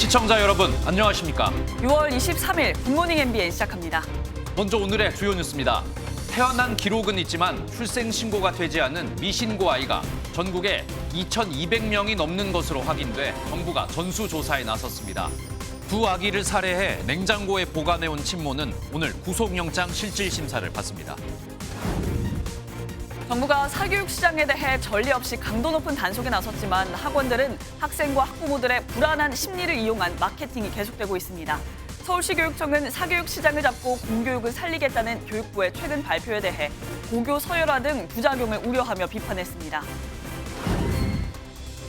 시청자 여러분, 안녕하십니까? 6월 23일 굿모닝 MBN 시작합니다. 먼저 오늘의 주요 뉴스입니다. 태어난 기록은 있지만 출생 신고가 되지 않은 미신고 아이가 전국에 2,200명이 넘는 것으로 확인돼 정부가 전수조사에 나섰습니다. 두 아기를 살해해 냉장고에 보관해온 친모는 오늘 구속영장 실질심사를 받습니다. 정부가 사교육 시장에 대해 전례 없이 강도 높은 단속에 나섰지만 학원들은 학생과 학부모들의 불안한 심리를 이용한 마케팅이 계속되고 있습니다. 서울시 교육청은 사교육 시장을 잡고 공교육을 살리겠다는 교육부의 최근 발표에 대해 고교 서열화 등 부작용을 우려하며 비판했습니다.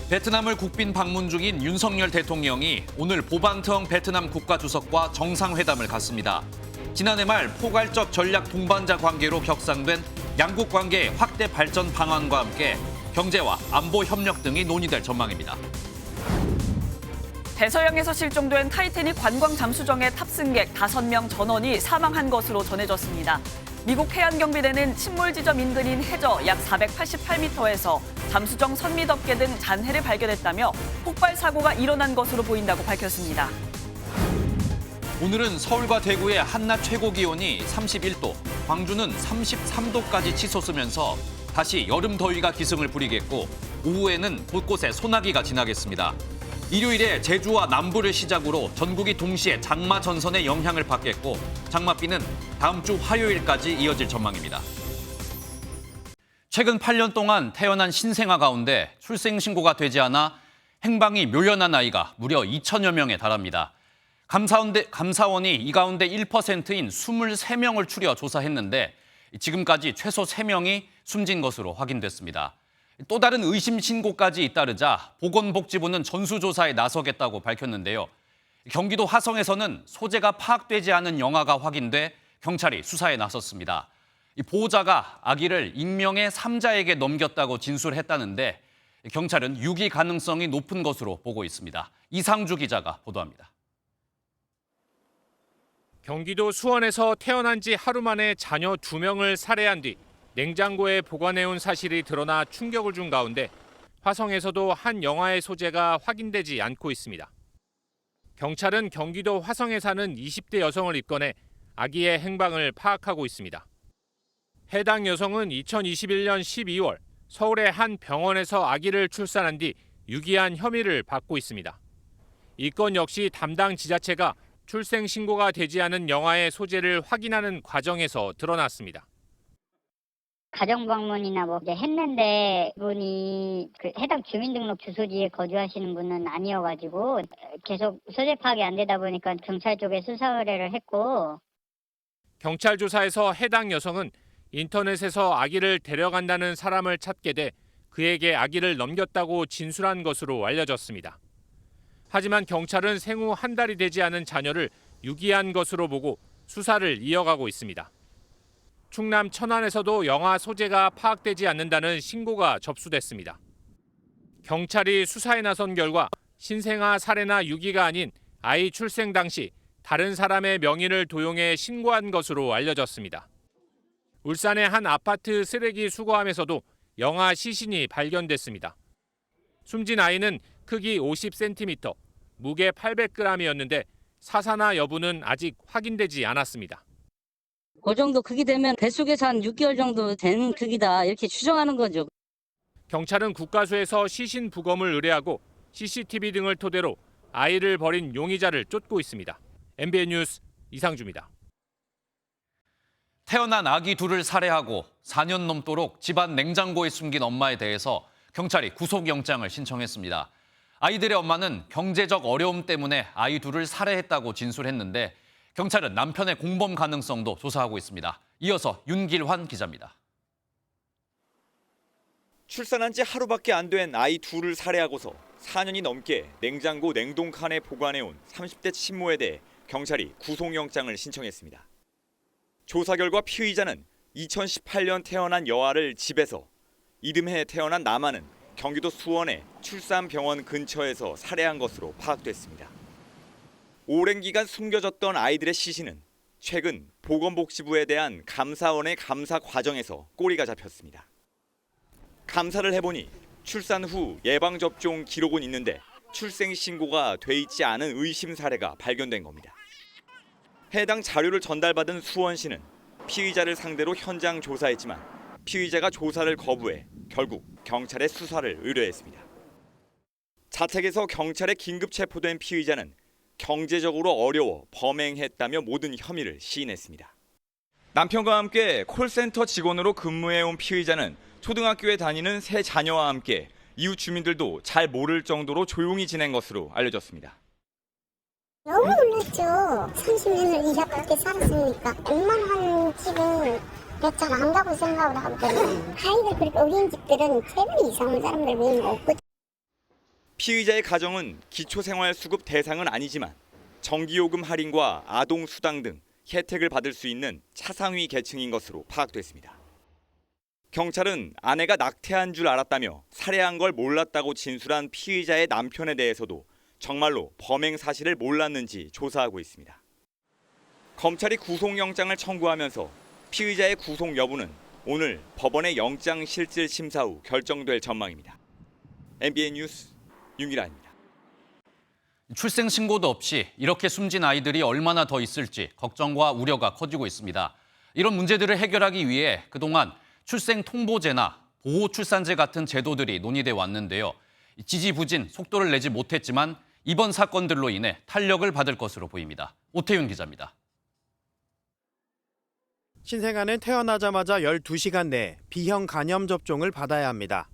베트남을 국빈 방문 중인 윤석열 대통령이 오늘 보반트엉 베트남 국가주석과 정상회담을 갖습니다. 지난해 말 포괄적 전략 동반자 관계로 격상된 양국 관계 확대 발전 방안과 함께 경제와 안보 협력 등이 논의될 전망입니다. 대서양에서 실종된 타이타닉 관광 잠수정의 탑승객 5명 전원이 사망한 것으로 전해졌습니다. 미국 해안경비대는 침몰 지점 인근인 해저 약 488m에서 잠수정 선미 덮개 등 잔해를 발견했다며 폭발 사고가 일어난 것으로 보인다고 밝혔습니다. 오늘은 서울과 대구의 한낮 최고 기온이 31도, 광주는 33도까지 치솟으면서 다시 여름 더위가 기승을 부리겠고 오후에는 곳곳에 소나기가 지나겠습니다. 일요일에 제주와 남부를 시작으로 전국이 동시에 장마 전선의 영향을 받겠고 장맛비는 다음 주 화요일까지 이어질 전망입니다. 최근 8년 동안 태어난 신생아 가운데 출생 신고가 되지 않아 행방이 묘연한 아이가 무려 2천여 명에 달합니다. 감사원이 이 가운데 1%인 23명을 추려 조사했는데 지금까지 최소 3명이 숨진 것으로 확인됐습니다. 또 다른 의심 신고까지 잇따르자 보건복지부는 전수조사에 나서겠다고 밝혔는데요. 경기도 화성에서는 소재가 파악되지 않은 영아가 확인돼 경찰이 수사에 나섰습니다. 보호자가 아기를 익명의 3자에게 넘겼다고 진술했다는데 경찰은 유기 가능성이 높은 것으로 보고 있습니다. 이상주 기자가 보도합니다. 경기도 수원에서 태어난 지 하루 만에 자녀 2명을 살해한 뒤 냉장고에 보관해온 사실이 드러나 충격을 준 가운데 화성에서도 한 영아의 소재가 확인되지 않고 있습니다. 경찰은 경기도 화성에 사는 20대 여성을 입건해 아기의 행방을 파악하고 있습니다. 해당 여성은 2021년 12월 서울의 한 병원에서 아기를 출산한 뒤 유기한 혐의를 받고 있습니다. 이 건 역시 담당 지자체가 출생 신고가 되지 않은 영아의 소재를 확인하는 과정에서 드러났습니다. 가정 방문이나 했는데 분이 해당 주민등록 주소지에 거주하시는 분은 아니어가지고 계속 소재 파악이 안 되다 보니까 경찰 쪽에 수사 의뢰를 했고. 경찰 조사에서 해당 여성은 인터넷에서 아기를 데려간다는 사람을 찾게 돼 그에게 아기를 넘겼다고 진술한 것으로 알려졌습니다. 하지만 경찰은 생후 한 달이 되지 않은 자녀를 유기한 것으로 보고 수사를 이어가고 있습니다. 충남 천안에서도 영아 소재가 파악되지 않는다는 신고가 접수됐습니다. 경찰이 수사에 나선 결과 신생아 살해나 유기가 아닌 아이 출생 당시 다른 사람의 명의를 도용해 신고한 것으로 알려졌습니다. 울산의 한 아파트 쓰레기 수거함에서도 영아 시신이 발견됐습니다. 숨진 아이는 크기 50cm, 무게 800g이었는데 사사나 여부는 아직 확인되지 않았습니다. 그 정도 크기 되면 뱃속에서 한 6개월 정도 된 크기다 이렇게 추정하는 거죠. 경찰은 국가수에서 시신 부검을 의뢰하고 CCTV 등을 토대로 아이를 버린 용의자를 쫓고 있습니다. MBN 뉴스 이상주입니다. 태어난 아기 둘을 살해하고 4년 넘도록 집안 냉장고에 숨긴 엄마에 대해서 경찰이 구속영장을 신청했습니다. 아이들의 엄마는 경제적 어려움 때문에 아이 둘을 살해했다고 진술했는데 경찰은 남편의 공범 가능성도 조사하고 있습니다. 이어서 윤길환 기자입니다. 출산한 지 하루밖에 안 된 아이 둘을 살해하고서 4년이 넘게 냉장고 냉동칸에 보관해온 30대 친모에 대해 경찰이 구속영장을 신청했습니다. 조사 결과 피의자는 2018년 태어난 여아를 집에서 이듬해 태어난 남아는 경기도 수원의 출산병원 근처에서 살해한 것으로 파악됐습니다. 오랜 기간 숨겨졌던 아이들의 시신은 최근 보건복지부에 대한 감사원의 감사 과정에서 꼬리가 잡혔습니다. 감사를 해보니 출산 후 예방접종 기록은 있는데 출생 신고가 돼 있지 않은 의심 사례가 발견된 겁니다. 해당 자료를 전달받은 수원시는 피의자를 상대로 현장 조사했지만 피의자가 조사를 거부해 결국 경찰에 수사를 의뢰했습니다. 자택에서 경찰에 긴급 체포된 피의자는 경제적으로 어려워 범행했다며 모든 혐의를 시인했습니다. 남편과 함께 콜센터 직원으로 근무해온 피의자는 초등학교에 다니는 세 자녀와 함께 이웃 주민들도 잘 모를 정도로 조용히 지낸 것으로 알려졌습니다. 너무 놀랐죠. 30년을 이 가깝게 살았으니까 웬만한 집은 잘 안 가고 생각을 하거든요. 아이들 그렇게 어린 집들은 제발 이상한 사람들 모이는 거 없고. 피의자의 가정은 기초생활수급 대상은 아니지만 전기요금 할인과 아동수당 등 혜택을 받을 수 있는 차상위 계층인 것으로 파악됐습니다. 경찰은 아내가 낙태한 줄 알았다며 살해한 걸 몰랐다고 진술한 피의자의 남편에 대해서도 정말로 범행 사실을 몰랐는지 조사하고 있습니다. 검찰이 구속영장을 청구하면서 피의자의 구속 여부는 오늘 법원의 영장실질 심사 후 결정될 전망입니다. MBN 뉴스 윤기란입니다. 출생 신고도 없이 이렇게 숨진 아이들이 얼마나 더 있을지 걱정과 우려가 커지고 있습니다. 이런 문제들을 해결하기 위해 그동안 출생 통보제나 보호출산제 같은 제도들이 논의돼 왔는데요. 지지부진 속도를 내지 못했지만 이번 사건들로 인해 탄력을 받을 것으로 보입니다. 오태윤 기자입니다. 신생아는 태어나자마자 12시간 내에 B형 간염 접종을 받아야 합니다.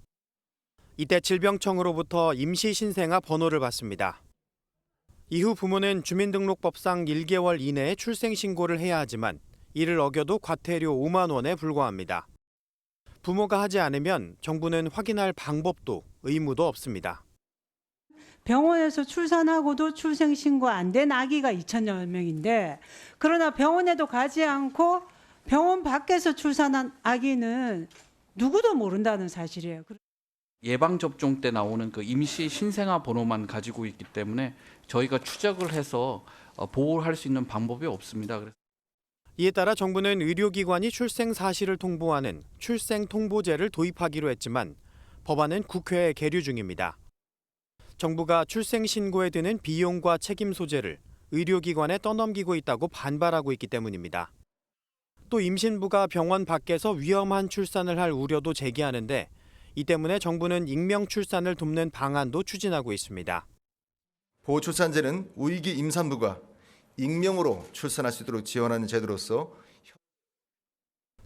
이때 질병청으로부터 임시 신생아 번호를 받습니다. 이후 부모는 주민등록법상 1개월 이내에 출생 신고를 해야 하지만 이를 어겨도 과태료 5만 원에 불과합니다. 부모가 하지 않으면 정부는 확인할 방법도 의무도 없습니다. 병원에서 출산하고도 출생 신고 안 된 아기가 2천여 명인데 그러나 병원에도 가지 않고 병원 밖에서 출산한 아기는 누구도 모른다는 사실이에요. 예방접종 때 나오는 그 임시 신생아 번호만 가지고 있기 때문에 저희가 추적을 해서 보호를 할 수 있는 방법이 없습니다. 이에 따라 정부는 의료기관이 출생 사실을 통보하는 출생 통보제를 도입하기로 했지만 법안은 국회에 계류 중입니다. 정부가 출생 신고에 드는 비용과 책임 소재를 의료기관에 떠넘기고 있다고 반발하고 있기 때문입니다. 또 임신부가 병원 밖에서 위험한 출산을 할 우려도 제기하는데 이 때문에 정부는 익명 출산을 돕는 방안도 추진하고 있습니다. 보호출산제는 우익이 임산부가 익명으로 출산할 수 있도록 지원하는 제도로서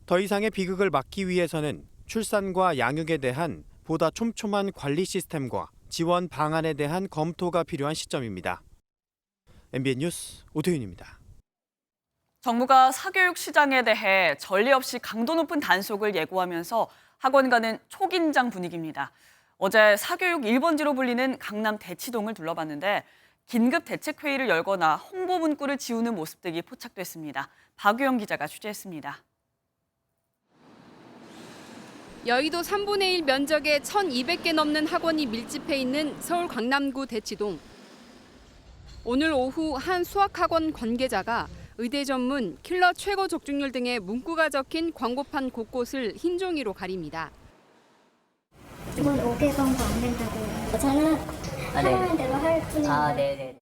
더 이상의 비극을 막기 위해서는 출산과 양육에 대한 보다 촘촘한 관리 시스템과 지원 방안에 대한 검토가 필요한 시점입니다. MBN 뉴스 오태윤입니다. 정부가 사교육 시장에 대해 전례 없이 강도 높은 단속을 예고하면서 학원가는 초긴장 분위기입니다. 어제 사교육 1번지로 불리는 강남 대치동을 둘러봤는데 긴급 대책회의를 열거나 홍보 문구를 지우는 모습들이 포착됐습니다. 박유영 기자가 취재했습니다. 여의도 3분의 1 면적에 1,200개 넘는 학원이 밀집해 있는 서울 강남구 대치동. 오늘 오후 한 수학학원 관계자가 의대 전문, 킬러 최고 적중률 등의 문구가 적힌 광고판 곳곳을 흰 종이로 가립니다. 이건 5개월도 안 된다고. 저는 하라는 대로 할 뿐입니다. 네네.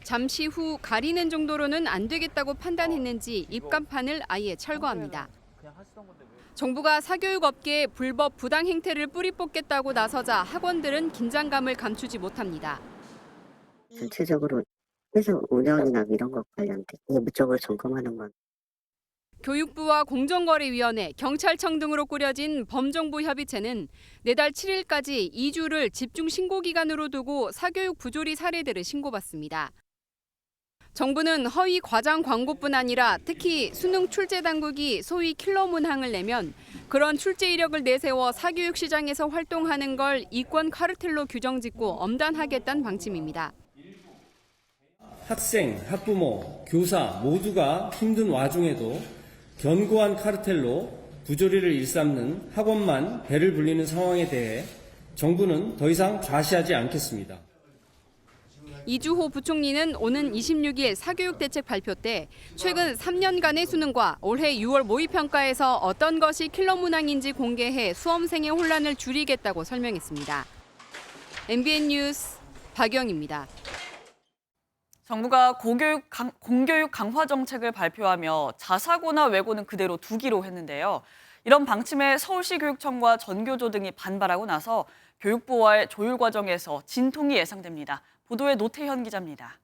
잠시 후 가리는 정도로는 안 되겠다고 판단했는지 입간판을 아예 철거합니다. 정부가 사교육 업계에 불법 부당 행태를 뿌리 뽑겠다고 나서자 학원들은 긴장감을 감추지 못합니다. 전체적으로 회사 운영이나 이런 것 관련된 내부적으로 점검하는 건. 교육부와 공정거래위원회, 경찰청 등으로 꾸려진 범정부 협의체는 내달 7일까지 2주를 집중 신고 기간으로 두고 사교육 부조리 사례들을 신고받습니다. 정부는 허위 과장 광고뿐 아니라 특히 수능 출제 당국이 소위 킬러 문항을 내면 그런 출제 이력을 내세워 사교육 시장에서 활동하는 걸 이권 카르텔로 규정짓고 엄단하겠다는 방침입니다. 학생, 학부모, 교사 모두가 힘든 와중에도 견고한 카르텔로 부조리를 일삼는 학원만 배를 불리는 상황에 대해 정부는 더 이상 좌시하지 않겠습니다. 이주호 부총리는 오는 26일 사교육 대책 발표 때 최근 3년간의 수능과 올해 6월 모의평가에서 어떤 것이 킬러 문항인지 공개해 수험생의 혼란을 줄이겠다고 설명했습니다. MBN 뉴스 박영입니다. 정부가 공교육 강화 정책을 발표하며 자사고나 외고는 그대로 두기로 했는데요. 이런 방침에 서울시 교육청과 전교조 등이 반발하고 나서 교육부와의 조율 과정에서 진통이 예상됩니다. 보도에 노태현 기자입니다.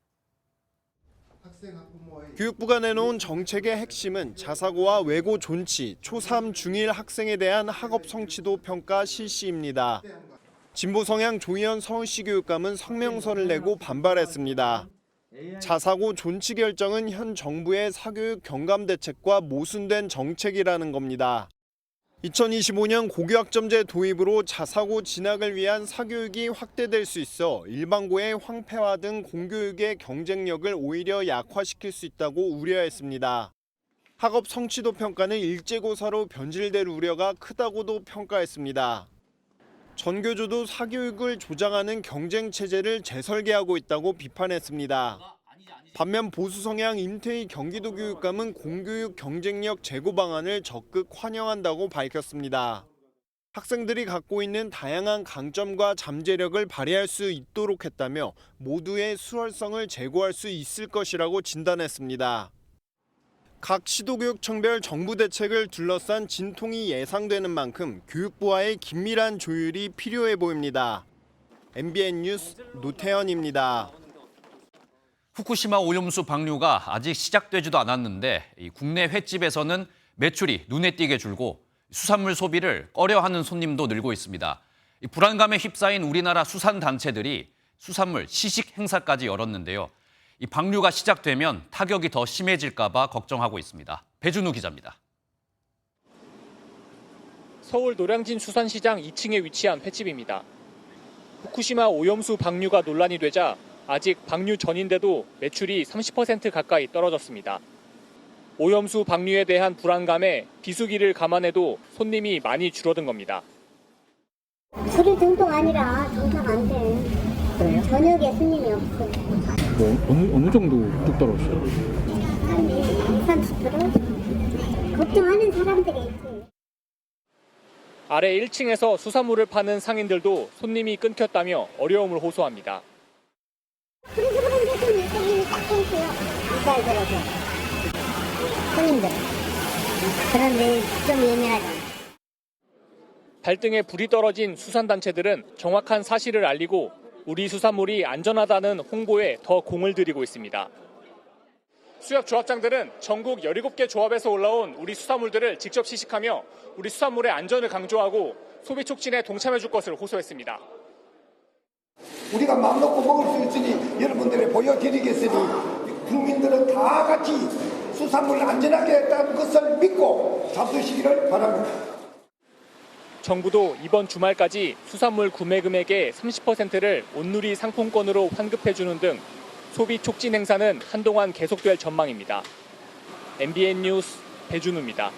교육부가 내놓은 정책의 핵심은 자사고와 외고 존치, 초3, 중1 학생에 대한 학업 성취도 평가 실시입니다. 진보 성향 조희연 서울시 교육감은 성명서를 내고 반발했습니다. 자사고 존치 결정은 현 정부의 사교육 경감 대책과 모순된 정책이라는 겁니다. 2025년 고교학점제 도입으로 자사고 진학을 위한 사교육이 확대될 수 있어 일반고의 황폐화 등 공교육의 경쟁력을 오히려 약화시킬 수 있다고 우려했습니다. 학업 성취도 평가는 일제고사로 변질될 우려가 크다고도 평가했습니다. 전교조도 사교육을 조장하는 경쟁 체제를 재설계하고 있다고 비판했습니다. 반면 보수 성향 임태희 경기도 교육감은 공교육 경쟁력 제고 방안을 적극 환영한다고 밝혔습니다. 학생들이 갖고 있는 다양한 강점과 잠재력을 발휘할 수 있도록 했다며 모두의 수월성을 제고할 수 있을 것이라고 진단했습니다. 각 시도교육청별 정부 대책을 둘러싼 진통이 예상되는 만큼 교육부와의 긴밀한 조율이 필요해 보입니다. MBN 뉴스 노태현입니다. 후쿠시마 오염수 방류가 아직 시작되지도 않았는데 국내 횟집에서는 매출이 눈에 띄게 줄고 수산물 소비를 꺼려하는 손님도 늘고 있습니다. 불안감에 휩싸인 우리나라 수산단체들이 수산물 시식 행사까지 열었는데요. 이 방류가 시작되면 타격이 더 심해질까 봐 걱정하고 있습니다. 배준우 기자입니다. 서울 노량진 수산시장 2층에 위치한 횟집입니다. 후쿠시마 오염수 방류가 논란이 되자 아직 방류 전인데도 매출이 30% 가까이 떨어졌습니다. 오염수 방류에 대한 불안감에 비수기를 감안해도 손님이 많이 줄어든 겁니다. 술이 정도가 아니라 정상 안 돼. 그래요? 저녁에 손님이 없어. 어느 정도 뚝 떨어졌어요? 한 20-30%? 걱정하는 사람들이 있지. 아래 1층에서 수산물을 파는 상인들도 손님이 끊겼다며 어려움을 호소합니다. 그래서 그런데 손님이 바꿔있어요. 이빨 들어서. 손님들. 그런데 좀 예민하죠. 발등에 불이 떨어진 수산단체들은 정확한 사실을 알리고 우리 수산물이 안전하다는 홍보에 더 공을 들이고 있습니다. 수협 조합장들은 전국 17개 조합에서 올라온 우리 수산물들을 직접 시식하며 우리 수산물의 안전을 강조하고 소비 촉진에 동참해줄 것을 호소했습니다. 우리가 마음 놓고 먹을 수 있으니 여러분들에 보여드리겠으니 국민들은 다 같이 수산물을 안전하게 했다는 것을 믿고 잡수시기를 바랍니다. 정부도 이번 주말까지 수산물 구매 금액의 30%를 온누리 상품권으로 환급해주는 등 소비 촉진 행사는 한동안 계속될 전망입니다. MBN 뉴스 배준우입니다.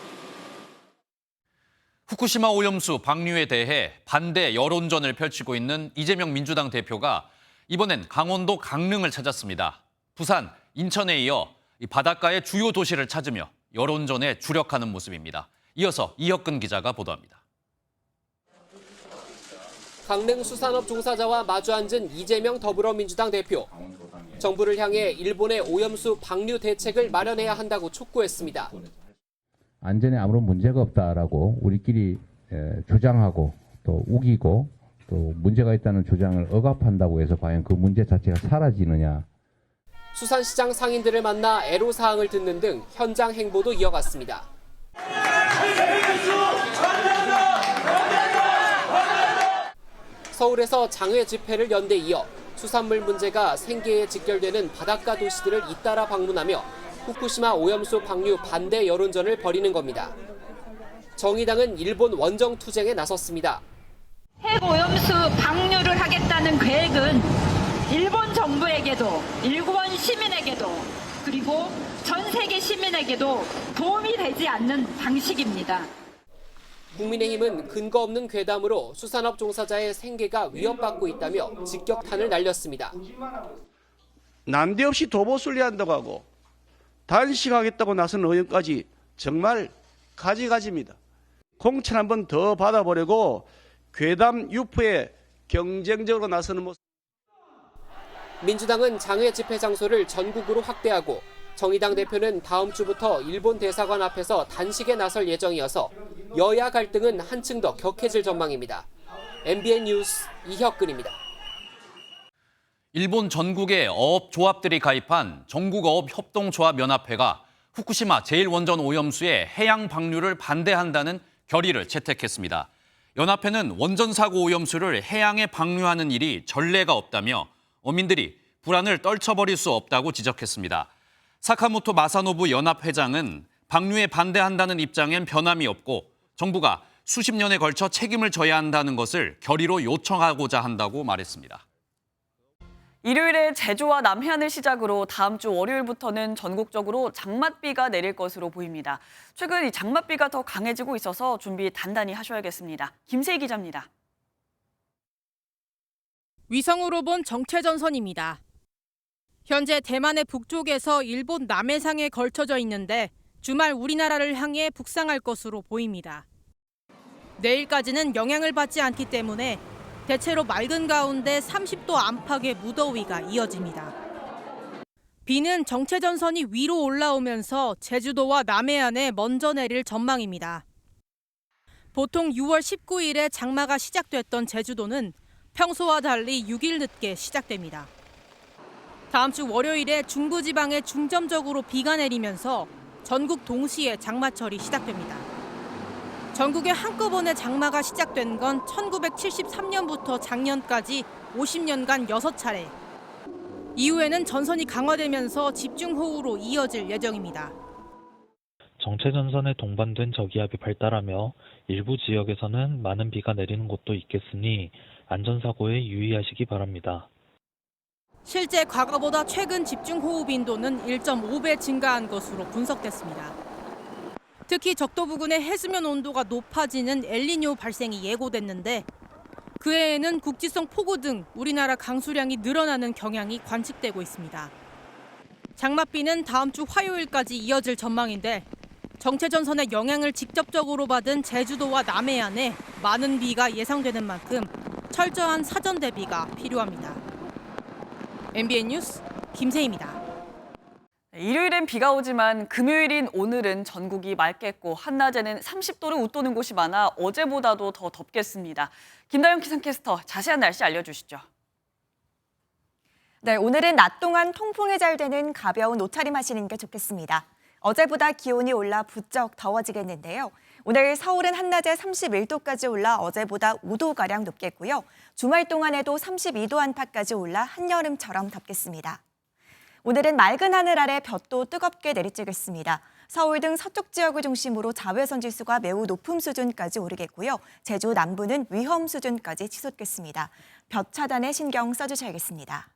후쿠시마 오염수 방류에 대해 반대 여론전을 펼치고 있는 이재명 민주당 대표가 이번엔 강원도 강릉을 찾았습니다. 부산, 인천에 이어 바닷가의 주요 도시를 찾으며 여론전에 주력하는 모습입니다. 이어서 이혁근 기자가 보도합니다. 강릉 수산업 종사자와 마주 앉은 이재명 더불어민주당 대표. 정부를 향해 일본의 오염수 방류 대책을 마련해야 한다고 촉구했습니다. 안전에 아무런 문제가 없다라고 우리끼리 주장하고 또 우기고 또 문제가 있다는 주장을 억압한다고 해서 과연 그 문제 자체가 사라지느냐. 수산시장 상인들을 만나 애로사항을 듣는 등 현장 행보도 이어갔습니다. 서울에서 장외 집회를 연 데 이어 수산물 문제가 생계에 직결되는 바닷가 도시들을 잇따라 방문하며 후쿠시마 오염수 방류 반대 여론전을 벌이는 겁니다. 정의당은 일본 원정 투쟁에 나섰습니다. 핵오염수 방류를 하겠다는 계획은 일본 정부에게도 일본 시민에게도 그리고 전 세계 시민에게도 도움이 되지 않는 방식입니다. 국민의힘은 근거 없는 괴담으로 수산업 종사자의 생계가 위협받고 있다며 직격탄을 날렸습니다. 난데없이 도보 순례한다고 하고 단식하겠다고 나선 의원까지 정말 가지가지입니다. 공천 한 번 더 받아보려고 괴담 유포에 경쟁적으로 나서는 모습. 민주당은 장외 집회 장소를 전국으로 확대하고 정의당 대표는 다음 주부터 일본 대사관 앞에서 단식에 나설 예정이어서 여야 갈등은 한층 더 격해질 전망입니다. MBN 뉴스 이혁근입니다. 일본 전국의 어업조합들이 가입한 전국어업협동조합연합회가 후쿠시마 제1원전 오염수의 해양 방류를 반대한다는 결의를 채택했습니다. 연합회는 원전 사고 오염수를 해양에 방류하는 일이 전례가 없다며 어민들이 불안을 떨쳐버릴 수 없다고 지적했습니다. 사카모토 마사노부 연합회장은 방류에 반대한다는 입장엔 변함이 없고 정부가 수십 년에 걸쳐 책임을 져야 한다는 것을 결의로 요청하고자 한다고 말했습니다. 일요일에 제주와 남해안을 시작으로 다음 주 월요일부터는 전국적으로 장맛비가 내릴 것으로 보입니다. 최근 이 장맛비가 더 강해지고 있어서 준비 단단히 하셔야겠습니다. 김세희 기자입니다. 위성으로 본 정체전선입니다. 현재 대만의 북쪽에서 일본 남해상에 걸쳐져 있는데 주말 우리나라를 향해 북상할 것으로 보입니다. 내일까지는 영향을 받지 않기 때문에 대체로 맑은 가운데 30도 안팎의 무더위가 이어집니다. 비는 정체전선이 위로 올라오면서 제주도와 남해안에 먼저 내릴 전망입니다. 보통 6월 19일에 장마가 시작됐던 제주도는 평소와 달리 6일 늦게 시작됩니다. 다음 주 월요일에 중부지방에 중점적으로 비가 내리면서 전국 동시에 장마철이 시작됩니다. 전국에 한꺼번에 장마가 시작된 건 1973년부터 작년까지 50년간 6차례. 이후에는 전선이 강화되면서 집중호우로 이어질 예정입니다. 정체전선에 동반된 저기압이 발달하며 일부 지역에서는 많은 비가 내리는 곳도 있겠으니 안전사고에 유의하시기 바랍니다. 실제 과거보다 최근 집중호우 빈도는 1.5배 증가한 것으로 분석됐습니다. 특히 적도 부근의 해수면 온도가 높아지는 엘니뇨 발생이 예고됐는데 그 해에는 국지성 폭우 등 우리나라 강수량이 늘어나는 경향이 관측되고 있습니다. 장맛비는 다음 주 화요일까지 이어질 전망인데 정체전선의 영향을 직접적으로 받은 제주도와 남해안에 많은 비가 예상되는 만큼 철저한 사전 대비가 필요합니다. MBN 뉴스 김세희입니다. 일요일엔 비가 오지만 금요일인 오늘은 전국이 맑겠고 한낮에는 30도를 웃도는 곳이 많아 어제보다도 더 덥겠습니다. 김다영 기상캐스터 자세한 날씨 알려주시죠. 네, 오늘은 낮 동안 통풍이 잘 되는 가벼운 옷차림 하시는 게 좋겠습니다. 어제보다 기온이 올라 부쩍 더워지겠는데요. 오늘 서울은 한낮에 31도까지 올라 어제보다 5도가량 높겠고요. 주말 동안에도 32도 안팎까지 올라 한여름처럼 덥겠습니다. 오늘은 맑은 하늘 아래 볕도 뜨겁게 내리쬐겠습니다. 서울 등 서쪽 지역을 중심으로 자외선 지수가 매우 높은 수준까지 오르겠고요. 제주 남부는 위험 수준까지 치솟겠습니다. 볕 차단에 신경 써주셔야겠습니다.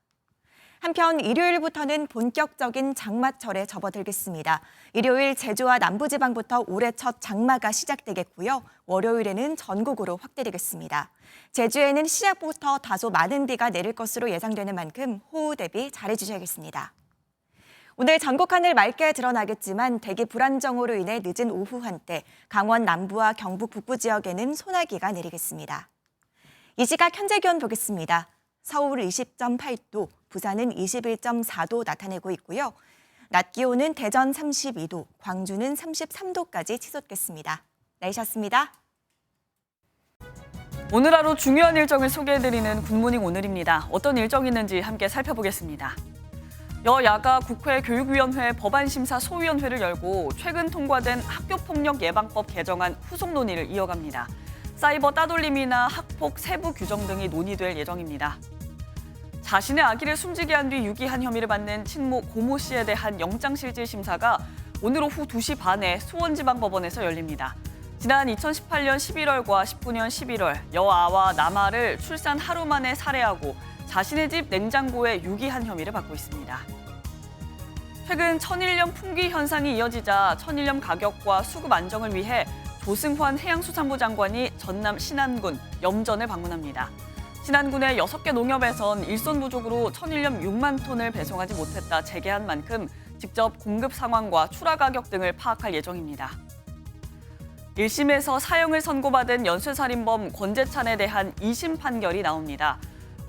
한편 일요일부터는 본격적인 장마철에 접어들겠습니다. 일요일 제주와 남부지방부터 올해 첫 장마가 시작되겠고요. 월요일에는 전국으로 확대되겠습니다. 제주에는 시작부터 다소 많은 비가 내릴 것으로 예상되는 만큼 호우 대비 잘해주셔야겠습니다. 오늘 전국 하늘 맑게 드러나겠지만 대기 불안정으로 인해 늦은 오후 한때 강원 남부와 경북 북부 지역에는 소나기가 내리겠습니다. 이 시각 현재 기온 보겠습니다. 서울 20.8도, 부산은 21.4도 나타내고 있고요. 낮 기온은 대전 32도, 광주는 33도까지 치솟겠습니다. 날씨였습니다. 오늘 하루 중요한 일정을 소개해드리는 굿모닝 오늘입니다. 어떤 일정이 있는지 함께 살펴보겠습니다. 여야가 국회 교육위원회 법안심사 소위원회를 열고 최근 통과된 학교폭력 예방법 개정안 후속 논의를 이어갑니다. 사이버 따돌림이나 학폭 세부 규정 등이 논의될 예정입니다. 자신의 아기를 숨지게 한 뒤 유기한 혐의를 받는 친모 고모 씨에 대한 영장실질 심사가 오늘 오후 2시 반에 수원지방법원에서 열립니다. 지난 2018년 11월과 19년 11월 여아와 남아를 출산 하루 만에 살해하고 자신의 집 냉장고에 유기한 혐의를 받고 있습니다. 최근 천일염 풍기 현상이 이어지자 천일염 가격과 수급 안정을 위해 조승환 해양수산부 장관이 전남 신안군 염전을 방문합니다. 신안군의 6개 농협에선 일손 부족으로 천일염 6만 톤을 배송하지 못했다 재개한 만큼 직접 공급 상황과 출하 가격 등을 파악할 예정입니다. 1심에서 사형을 선고받은 연쇄살인범 권재찬에 대한 2심 판결이 나옵니다.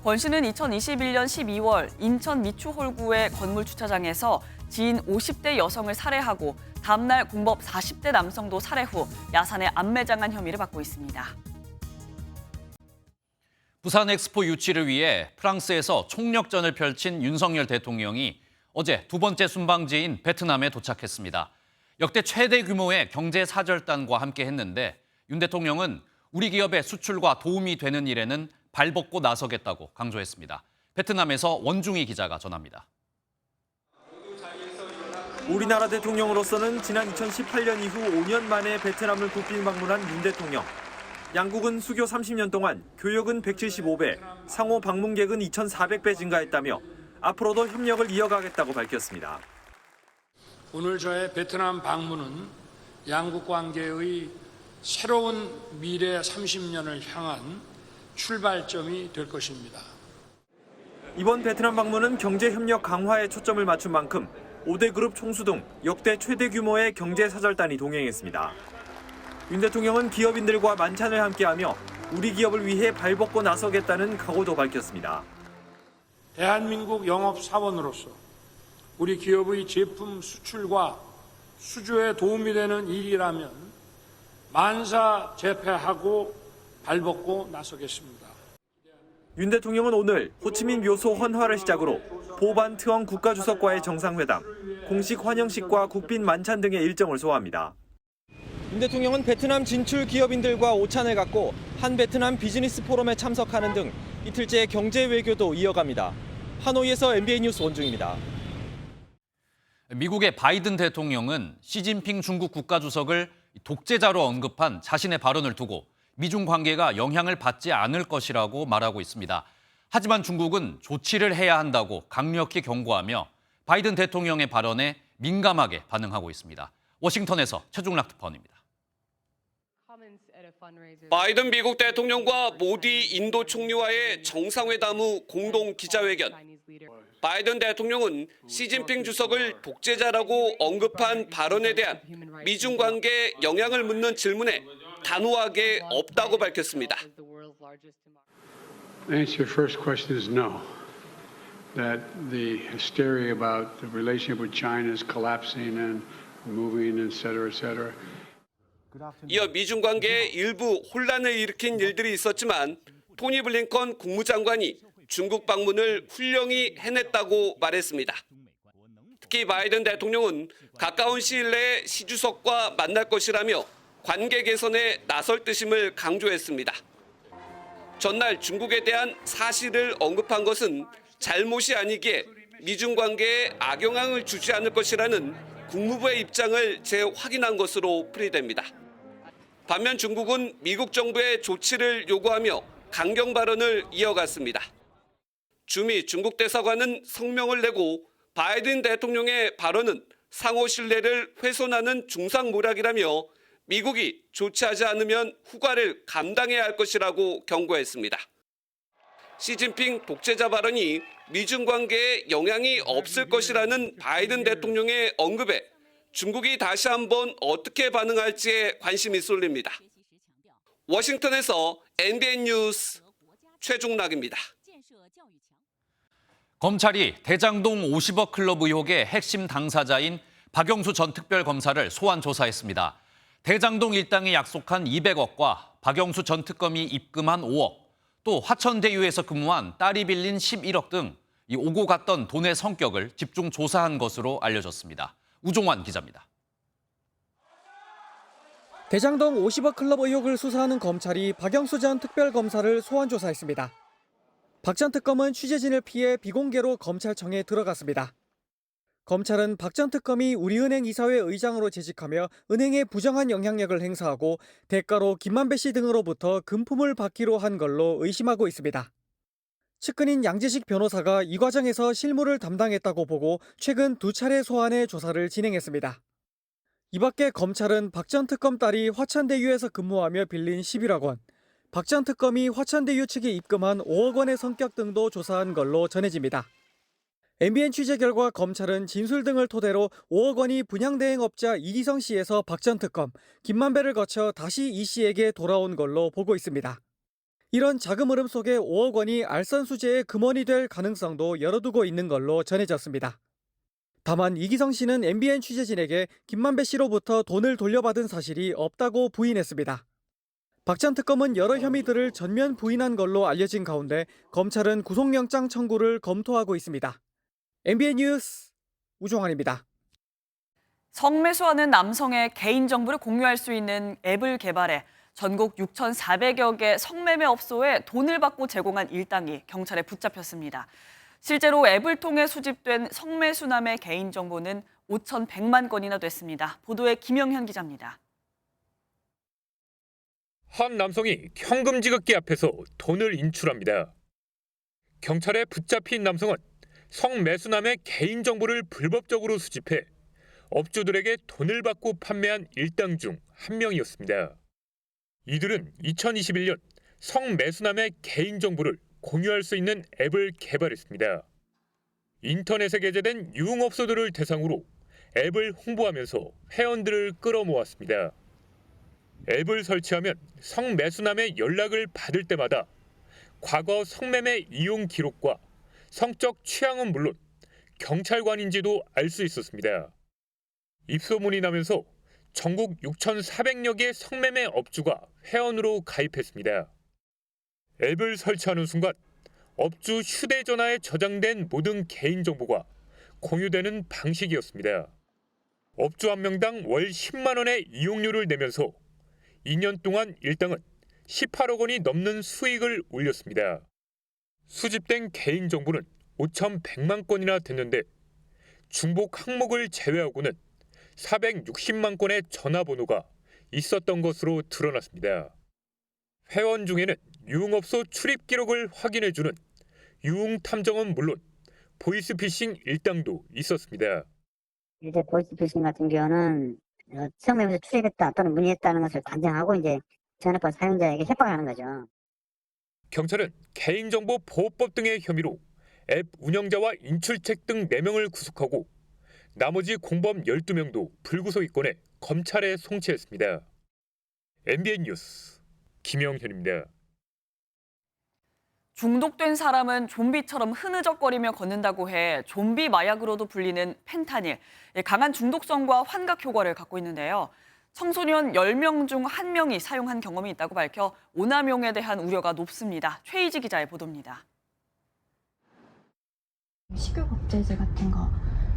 권 씨는 2021년 12월 인천 미추홀구의 건물 주차장에서 지인 50대 여성을 살해하고 다음날 공법 40대 남성도 살해 후 야산에 암매장한 혐의를 받고 있습니다. 부산 엑스포 유치를 위해 프랑스에서 총력전을 펼친 윤석열 대통령이 어제 두 번째 순방지인 베트남에 도착했습니다. 역대 최대 규모의 경제사절단과 함께 했는데 윤 대통령은 우리 기업의 수출과 도움이 되는 일에는 발벗고 나서겠다고 강조했습니다. 베트남에서 원중희 기자가 전합니다. 우리나라 대통령으로서는 지난 2018년 이후 5년 만에 베트남을 국빈 방문한 윤 대통령. 양국은 수교 30년 동안 교역은 175배, 상호 방문객은 2,400배 증가했다며 앞으로도 협력을 이어가겠다고 밝혔습니다. 오늘 저의 베트남 방문은 양국 관계의 새로운 미래 30년을 향한 출발점이 될 것입니다. 이번 베트남 방문은 경제협력 강화에 초점을 맞춘 만큼 5대 그룹 총수 등 역대 최대 규모의 경제사절단이 동행했습니다. 윤 대통령은 기업인들과 만찬을 함께하며 우리 기업을 위해 발벗고 나서겠다는 각오도 밝혔습니다. 대한민국 영업사원으로서 우리 기업의 제품 수출과 수주에 도움이 되는 일이라면 만사제패하고 발벗고 나서겠습니다. 윤 대통령은 오늘 호치민 묘소 헌화를 시작으로 보반 트엉 국가주석과의 정상회담, 공식 환영식과 국빈 만찬 등의 일정을 소화합니다. 윤 대통령은 베트남 진출 기업인들과 오찬을 갖고 한 베트남 비즈니스 포럼에 참석하는 등 이틀째 경제 외교도 이어갑니다. 하노이에서 MBN 뉴스 원중입니다. 미국의 바이든 대통령은 시진핑 중국 국가주석을 독재자로 언급한 자신의 발언을 두고 미중 관계가 영향을 받지 않을 것이라고 말하고 있습니다. 하지만 중국은 조치를 해야 한다고 강력히 경고하며 바이든 대통령의 발언에 민감하게 반응하고 있습니다. 워싱턴에서 최종락 특파원입니다. 바이든 미국 대통령과 모디 인도 총리와의 정상회담 후 공동 기자회견. 바이든 대통령은 시진핑 주석을 독재자라고 언급한 발언에 대한 미중 관계에 영향을 묻는 질문에 단호하게 없다고 밝혔습니다. The answer to your first question is no. That the hysteria about the relationship with China is collapsing and moving, et cetera. 이어 미중 관계에 일부 혼란을 일으킨 일들이 있었지만 토니 블링컨 국무장관이 중국 방문을 훌륭히 해냈다고 말했습니다. 특히 바이든 대통령은 가까운 시일 내에 시 주석과 만날 것이라며 관계 개선에 나설 뜻임을 강조했습니다. 전날 중국에 대한 사실을 언급한 것은 잘못이 아니기에 미중 관계에 악영향을 주지 않을 것이라는 국무부의 입장을 재확인한 것으로 풀이됩니다. 반면 중국은 미국 정부의 조치를 요구하며 강경 발언을 이어갔습니다. 주미 중국 대사관은 성명을 내고 바이든 대통령의 발언은 상호 신뢰를 훼손하는 중상모략이라며 미국이 조치하지 않으면 후과를 감당해야 할 것이라고 경고했습니다. 시진핑 독재자 발언이 미중 관계에 영향이 없을 것이라는 바이든 대통령의 언급에 중국이 다시 한번 어떻게 반응할지에 관심이 쏠립니다. 워싱턴에서 MBN 뉴스 최종락입니다. 검찰이 대장동 50억 클럽 의혹의 핵심 당사자인 박영수 전 특별검사를 소환 조사했습니다. 대장동 일당이 약속한 200억과 박영수 전 특검이 입금한 5억, 또 화천대유에서 근무한 딸이 빌린 11억 등 오고 갔던 돈의 성격을 집중 조사한 것으로 알려졌습니다. 우종환 기자입니다. 대장동 50억 클럽 의혹을 수사하는 검찰이 박영수 전 특별검사를 소환 조사했습니다. 박 전 특검은 취재진을 피해 비공개로 검찰청에 들어갔습니다. 검찰은 박 전 특검이 우리은행 이사회 의장으로 재직하며 은행에 부정한 영향력을 행사하고 대가로 김만배 씨 등으로부터 금품을 받기로 한 걸로 의심하고 있습니다. 측근인 양지식 변호사가 이 과정에서 실무를 담당했다고 보고 최근 2차례 소환해 조사를 진행했습니다. 이 밖에 검찰은 박 전 특검 딸이 화천대유에서 근무하며 빌린 11억 원, 박 전 특검이 화천대유 측에 입금한 5억 원의 성격 등도 조사한 걸로 전해집니다. MBN 취재 결과 검찰은 진술 등을 토대로 5억 원이 분양대행업자 이기성 씨에서 박 전 특검, 김만배를 거쳐 다시 이 씨에게 돌아온 걸로 보고 있습니다. 이런 자금 흐름 속에 5억 원이 알선 수재의 금원이 될 가능성도 열어두고 있는 걸로 전해졌습니다. 다만 이기성 씨는 MBN 취재진에게 김만배 씨로부터 돈을 돌려받은 사실이 없다고 부인했습니다. 박 전 특검은 여러 혐의들을 전면 부인한 걸로 알려진 가운데 검찰은 구속영장 청구를 검토하고 있습니다. MBN 뉴스 우종환입니다. 성매수하는 남성의 개인정보를 공유할 수 있는 앱을 개발해 전국 6,400여 개 성매매 업소에 돈을 받고 제공한 일당이 경찰에 붙잡혔습니다. 실제로 앱을 통해 수집된 성매수남의 개인정보는 5,100만 건이나 됐습니다. 보도에 김영현 기자입니다. 한 남성이 현금 지급기 앞에서 돈을 인출합니다. 경찰에 붙잡힌 남성은 성매수남의 개인정보를 불법적으로 수집해 업주들에게 돈을 받고 판매한 일당 중 한 명이었습니다. 이들은 2021년 성매수남의 개인정보를 공유할 수 있는 앱을 개발했습니다. 인터넷에 게재된 유흥업소들을 대상으로 앱을 홍보하면서 회원들을 끌어모았습니다. 앱을 설치하면 성매수남의 연락을 받을 때마다 과거 성매매 이용 기록과 성적 취향은 물론 경찰관인지도 알 수 있었습니다. 입소문이 나면서 전국 6,400여 개 성매매 업주가 회원으로 가입했습니다. 앱을 설치하는 순간 업주 휴대전화에 저장된 모든 개인정보가 공유되는 방식이었습니다. 업주 한 명당 월 10만 원의 이용료를 내면서 2년 동안 일당은 18억 원이 넘는 수익을 올렸습니다. 수집된 개인정보는 5,100만 건이나 됐는데 중복 항목을 제외하고는 460만 건의 전화번호가 있었던 것으로 드러났습니다. 회원 중에는 유흥업소 출입 기록을 확인해주는 유흥탐정은 물론 보이스피싱 일당도 있었습니다. 이제 보이스피싱 같은 경우는 성매매에서 출입했다 또는 문의했다는 것을 단정하고 이제 전화번 사용자에게 협박하는 거죠. 경찰은 개인정보보호법 등의 혐의로 앱 운영자와 인출책 등 4명을 구속하고 나머지 공범 12명도 불구속 입건해 검찰에 송치했습니다. MBN 뉴스 김영현입니다. 중독된 사람은 좀비처럼 흐느적거리며 걷는다고 해 좀비 마약으로도 불리는 펜타닐. 강한 중독성과 환각 효과를 갖고 있는데요. 청소년 10명 중 1명이 사용한 경험이 있다고 밝혀 오남용에 대한 우려가 높습니다. 최희지 기자의 보도입니다. 식욕억제제 같은 거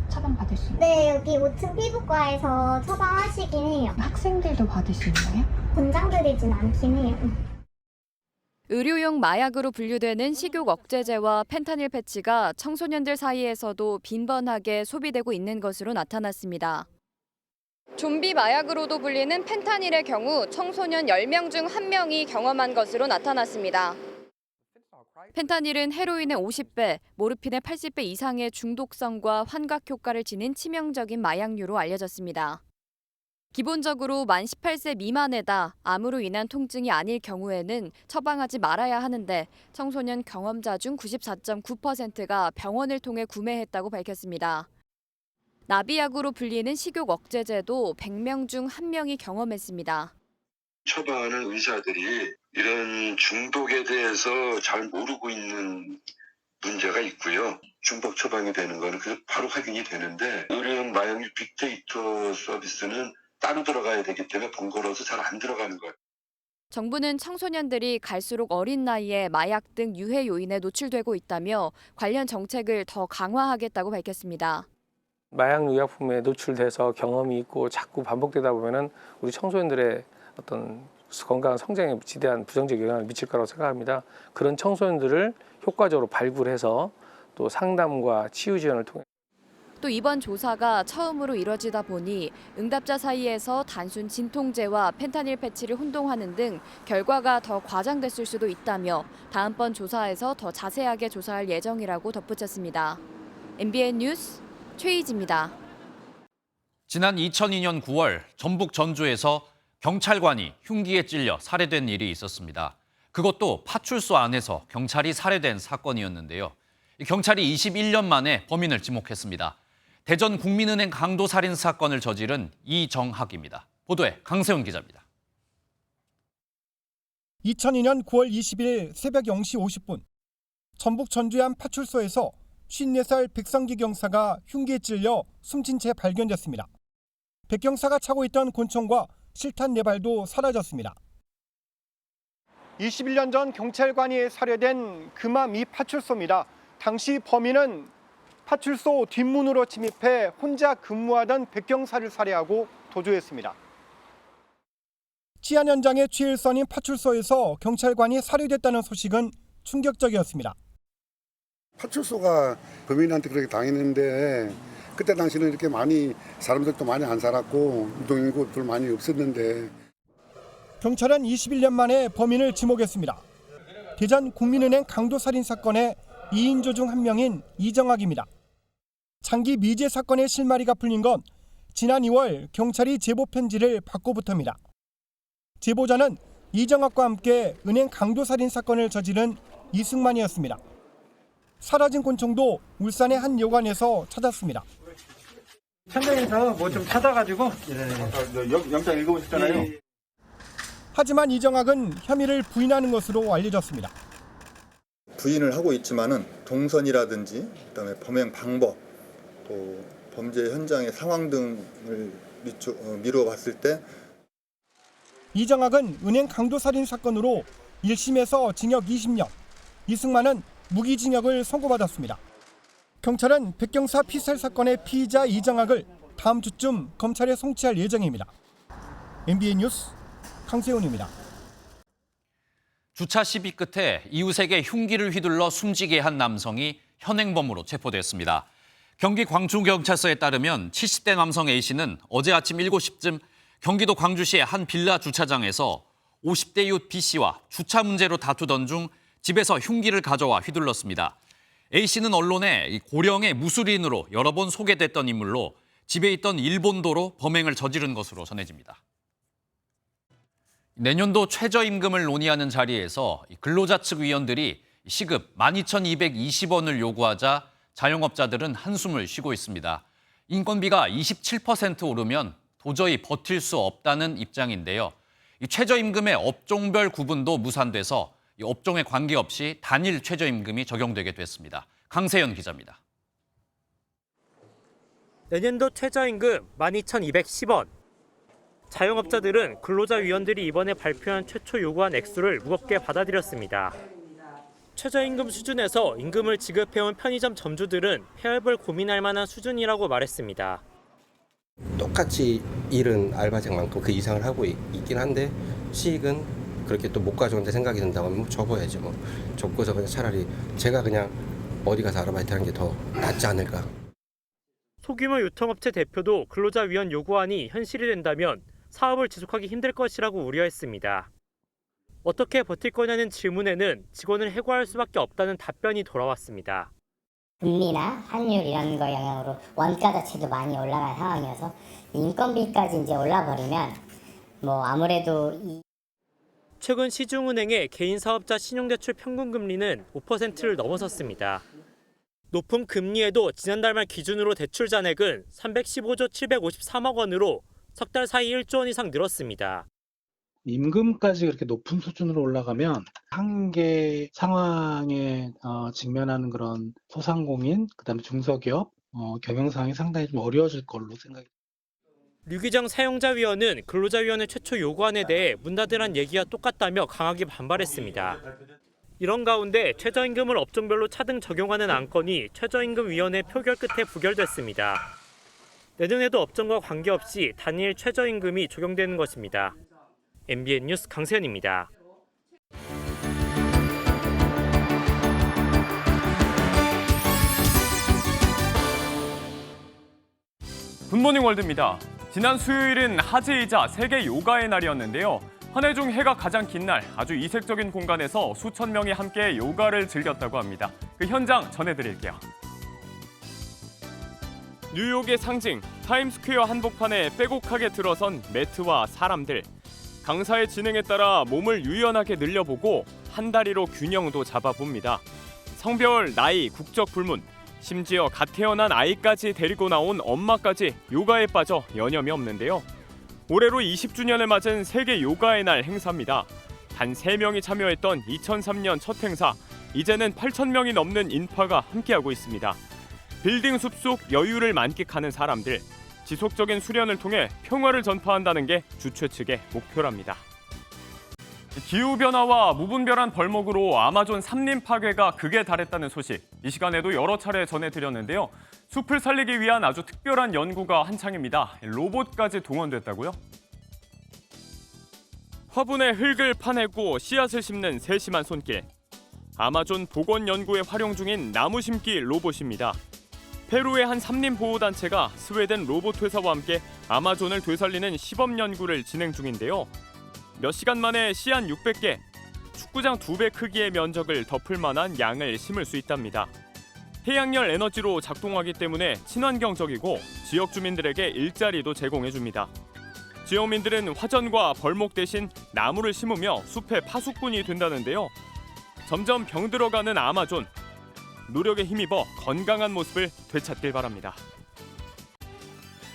처방받을 수 있나요? 네, 여기 5층 피부과에서 처방하시긴 해요. 학생들도 받을 수 있나요? 권장드리진 않긴 해요. 의료용 마약으로 분류되는 식욕 억제제와 펜타닐 패치가 청소년들 사이에서도 빈번하게 소비되고 있는 것으로 나타났습니다. 좀비 마약으로도 불리는 펜타닐의 경우 청소년 10명 중 1명이 경험한 것으로 나타났습니다. 펜타닐은 헤로인의 50배, 모르핀의 80배 이상의 중독성과 환각 효과를 지닌 치명적인 마약류로 알려졌습니다. 기본적으로 만 18세 미만에다 암으로 인한 통증이 아닐 경우에는 처방하지 말아야 하는데 청소년 경험자 중 94.9%가 병원을 통해 구매했다고 밝혔습니다. 나비약으로 불리는 식욕 억제제도 100명 중 1명이 경험했습니다. 처방하는 의사들이 이런 중독에 대해서 잘 모르고 있는 문제가 있고요. 중독 처방이 되는 거는 바로 확인이 되는데 의료용 마약류 빅데이터 서비스는 따로 들어가야 되기 때문에 번거로워서 잘 안 들어가는 거예요. 정부는 청소년들이 갈수록 어린 나이에 마약 등 유해 요인에 노출되고 있다며 관련 정책을 더 강화하겠다고 밝혔습니다. 마약 의약품에 노출돼서 경험이 있고 자꾸 반복되다 보면은 우리 청소년들의 어떤 건강한 성장에 지대한 부정적 영향을 미칠 거라고 생각합니다. 그런 청소년들을 효과적으로 발굴해서 또 상담과 치유 지원을 통해 또 이번 조사가 처음으로 이뤄지다 보니 응답자 사이에서 단순 진통제와 펜타닐 패치를 혼동하는 등 결과가 더 과장됐을 수도 있다며 다음번 조사에서 더 자세하게 조사할 예정이라고 덧붙였습니다. MBN 뉴스 최희지입니다. 지난 2002년 9월 전북 전주에서 경찰관이 흉기에 찔려 살해된 일이 있었습니다. 그것도 파출소 안에서 경찰이 살해된 사건이었는데요. 경찰이 21년 만에 범인을 지목했습니다. 대전 국민은행 강도 살인 사건을 저지른 이정학입니다. 보도에 강세훈 기자입니다. 2002년 9월 20일 새벽 0시 50분 전북 전주의 한 파출소에서 54살 백성기 경사가 흉기에 찔려 숨진 채 발견됐습니다. 백 경사가 차고 있던 권총과 실탄 4발도 사라졌습니다. 21년 전 경찰관이 살해된 금암 미 파출소입니다. 당시 범인은 파출소 뒷문으로 침입해 혼자 근무하던 백 경사를 살해하고 도주했습니다. 치안 현장의 최일선인 파출소에서 경찰관이 살해됐다는 소식은 충격적이었습니다. 파출소가 범인한테 그렇게 당했는데 그때 당시는 이렇게 많이 사람들도 많이 안 살았고 이동인구들 많이 없었는데 경찰은 21년 만에 범인을 지목했습니다. 대전 국민은행 강도살인 사건의 2인조 중 한 명인 이정학입니다. 장기 미제 사건의 실마리가 풀린 건 지난 2월 경찰이 제보 편지를 받고부터입니다. 제보자는 이정학과 함께 은행 강도살인 사건을 저지른 이승만이었습니다. 사라진 권총도 울산의 한 여관에서 찾았습니다. 현장에서 뭐 좀 찾아가지고 영장 읽어보셨잖아요. 하지만 이정학은 혐의를 부인하는 것으로 알려졌습니다. 부인을 하고 있지만은 동선이라든지 그다음에 범행 방법 또 범죄 현장의 상황 등을 미루어 봤을 때 이정학은 은행 강도살인 사건으로 1심에서 징역 20년, 이승만은 무기징역을 선고받았습니다. 경찰은 백경사 피살 사건의 피의자 이정학을 다음 주쯤 검찰에 송치할 예정입니다. MBN 뉴스 강세훈입니다. 주차 시비 끝에 이웃에게 흉기를 휘둘러 숨지게 한 남성이 현행범으로 체포됐습니다. 경기 광주경찰서에 따르면 70대 남성 A씨는 어제 아침 7시쯤 경기도 광주시의 한 빌라 주차장에서 50대 이웃 B씨와 주차 문제로 다투던 중 집에서 흉기를 가져와 휘둘렀습니다. A씨는 언론에 고령의 무술인으로 여러 번 소개됐던 인물로 집에 있던 일본도로 범행을 저지른 것으로 전해집니다. 내년도 최저임금을 논의하는 자리에서 근로자 측 위원들이 시급 12,220원을 요구하자 자영업자들은 한숨을 쉬고 있습니다. 인건비가 27% 오르면 도저히 버틸 수 없다는 입장인데요. 최저임금의 업종별 구분도 무산돼서 업종에 관계없이 단일 최저임금이 적용되게 됐습니다. 강세연 기자입니다. 내년도 최저임금 12,210원. 자영업자들은 근로자위원들이 이번에 발표한 최초 요구한 액수를 무겁게 받아들였습니다. 최저임금 수준에서 임금을 지급해온 편의점 점주들은 폐업을 고민할 만한 수준이라고 말했습니다. 똑같이 일은 알바생만큼 그 이상을 하고 있긴 한데 수익은 그렇게 또 못 가져오는데 생각이 든다고 하면 접어야죠. 접고서 그냥 차라리 제가 그냥 어디 가서 아르바이트 하는 게 더 낫지 않을까. 소규모 유통업체 대표도 근로자위원 요구안이 현실이 된다면 사업을 지속하기 힘들 것이라고 우려했습니다. 어떻게 버틸 거냐는 질문에는 직원을 해고할 수밖에 없다는 답변이 돌아왔습니다. 금리나 환율 이런 거 영향으로 원가 자체도 많이 올라간 상황이어서 인건비까지 이제 올라버리면 아무래도 최근 시중은행의 개인 사업자 신용대출 평균 금리는 5%를 넘어섰습니다. 높은 금리에도 지난달 말 기준으로 대출 잔액은 315조 753억 원으로 석 달 사이 1조 원 이상 늘었습니다. 임금까지 그렇게 높은 수준으로 올라가면 한계 상황에 직면하는 그런 소상공인, 그다음에 중소기업 경영 상황이 상당히 좀 어려워질 걸로 생각합니다. 류기정 사용자위원은 근로자위원회 최초 요구안에 대해 문 닫으란 얘기와 똑같다며 강하게 반발했습니다. 이런 가운데 최저임금을 업종별로 차등 적용하는 안건이 최저임금위원회 표결 끝에 부결됐습니다. 내년에도 업종과 관계없이 단일 최저임금이 적용되는 것입니다. MBN 뉴스 강세현입니다. 굿모닝 월드입니다. 지난 수요일은 하지이자 세계 요가의 날이었는데요. 한 해 중 해가 가장 긴 날, 아주 이색적인 공간에서 수천 명이 함께 요가를 즐겼다고 합니다. 그 현장 전해드릴게요. 뉴욕의 상징, 타임스퀘어 한복판에 빼곡하게 들어선 매트와 사람들. 강사의 진행에 따라 몸을 유연하게 늘려보고 한 다리로 균형도 잡아봅니다. 성별, 나이, 국적 불문, 심지어 갓 태어난 아이까지 데리고 나온 엄마까지 요가에 빠져 여념이 없는데요. 올해로 20주년을 맞은 세계 요가의 날 행사입니다. 단 3명이 참여했던 2003년 첫 행사, 이제는 8,000명이 넘는 인파가 함께하고 있습니다. 빌딩 숲속 여유를 만끽하는 사람들, 지속적인 수련을 통해 평화를 전파한다는 게 주최 측의 목표랍니다. 기후변화와 무분별한 벌목으로 아마존 산림 파괴가 극에 달했다는 소식, 이 시간에도 여러 차례 전해드렸는데요. 숲을 살리기 위한 아주 특별한 연구가 한창입니다. 로봇까지 동원됐다고요? 화분에 흙을 파내고 씨앗을 심는 세심한 손길. 아마존 복원 연구에 활용 중인 나무 심기 로봇입니다. 페루의 한 산림보호단체가 스웨덴 로봇 회사와 함께 아마존을 되살리는 시범 연구를 진행 중인데요. 몇 시간 만에 씨앗 600개, 축구장 2배 크기의 면적을 덮을 만한 양을 심을 수 있답니다. 태양열 에너지로 작동하기 때문에 친환경적이고 지역 주민들에게 일자리도 제공해줍니다. 지역민들은 화전과 벌목 대신 나무를 심으며 숲의 파수꾼이 된다는데요. 점점 병들어가는 아마존, 노력에 힘입어 건강한 모습을 되찾길 바랍니다.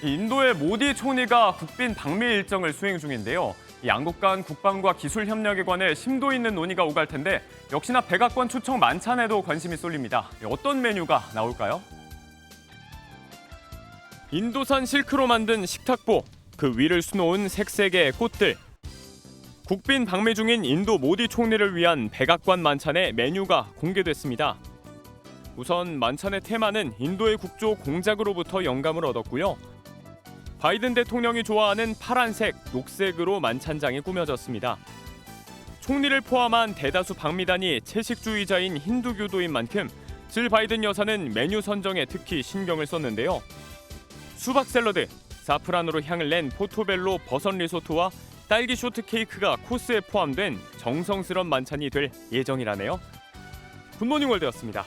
인도의 모디 총리가 국빈 방미 일정을 수행 중인데요. 양국 간 국방과 기술 협력에 관해 심도 있는 논의가 오갈 텐데 역시나 백악관 초청 만찬에도 관심이 쏠립니다. 어떤 메뉴가 나올까요? 인도산 실크로 만든 식탁보, 그 위를 수놓은 색색의 꽃들. 국빈 방미 중인 인도 모디 총리를 위한 백악관 만찬의 메뉴가 공개됐습니다. 우선 만찬의 테마는 인도의 국조 공작으로부터 영감을 얻었고요. 바이든 대통령이 좋아하는 파란색, 녹색으로 만찬장이 꾸며졌습니다. 총리를 포함한 대다수 방미단이 채식주의자인 힌두교도인 만큼 질 바이든 여사는 메뉴 선정에 특히 신경을 썼는데요. 수박 샐러드, 사프란으로 향을 낸 포토벨로 버섯 리소토와 딸기 쇼트케이크가 코스에 포함된 정성스런 만찬이 될 예정이라네요. 굿모닝 월드였습니다.